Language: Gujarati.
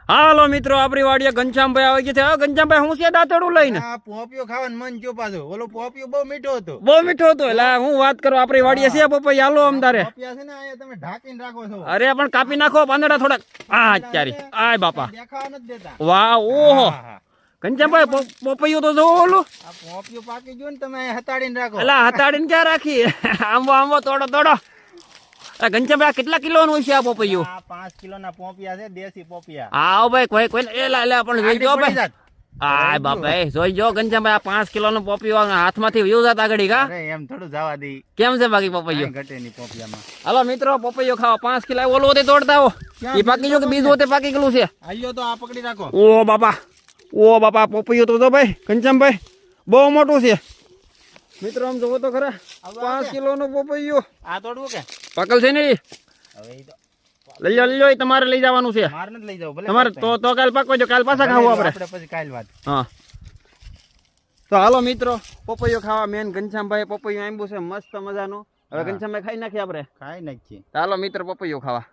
હાલો મિત્રો આપણી વાડીએ ઘનશ્યામભાઈ આવી ગયા છે. ઘનશ્યામભાઈ હું છે દાંતરડું લઈને? પોપિયો ખાવાનું મન જો પાછો. ઓલો પોપિયો બહુ મીઠો હતો. બહુ મીઠો હતો. એટલે હું વાત કરું આપણી વાડીએ છે પપૈયા. હાલો આમ તારે. પોપિયા છે ને અહીંયા તમે ઢાંકીને રાખો છો. અરે પણ કાપી નાખો પાંદડા થોડાક. આ અત્યારે આય બાપા, દેખાવા નથી દેતા. વાહ, ઓહો ઘનશ્યામભાઈ પપૈયું તો જોવો ઓલું. આ પોપિયો પાકી ગયો ને તમે અહીંયા હતાડીને રાખો. એટલે હતાડીને ક્યાં રાખી? આંબો આંબો તોડો તોડો. ઘનશ્યામભાઈ કેટલા કિલોનું છે આ પપૈયું? આ 5 કિલોના પોપિયા છે, દેશી પોપિયા. આવો ભાઈ કોઈ કોઈ એલા પણ જોઈજો ભાઈ. આય બાપા જોઈજો ઘનશ્યામભાઈ આ 5 કિલોનું પપૈયું હાથમાંથી વ્યૂ જાત આગળ કા? અરે એમ થોડું જવા દે. કેમ છે બાકી પપૈયું? ઘટે ની પોપિયામાં. હાલો મિત્રો પપૈયું ખાવા 5 કિલો ઓલો તે તોડતા હો. એ પાકી જો કે બીજું તે પાકી ગયેલું છે? આલ્યો તો આ પકડી રાખો. ઓ બાપા પપૈયું તો જો ભાઈ ઘનશ્યામભાઈ બહુ મોટું છે. મિત્રો આમ જોવો તો ખરા 5 કિલોનું પપૈયું. આ તોડવું કે પાકલ છે ને? હવે ઈ તો લઈ લો એ તમારે લઈ જવાનું છે. માર નથી લઈ જાવ ભલે. તમારે તો કાલ પાકો જો, કાલ પાછા ખાવું આપણે પછી કાલ વાત. હા તો હાલો મિત્રો પપૈયો ખાવા મેન ઘનશ્યામભાઈ પપૈયું આંબ્યું છે મસ્ત મજાનું. હવે ઘનશ્યામભાઈ ખાઈ નાખીએ આપણે. ખાઈ નાખીએ. હાલો મિત્રો પપૈયો ખાવા.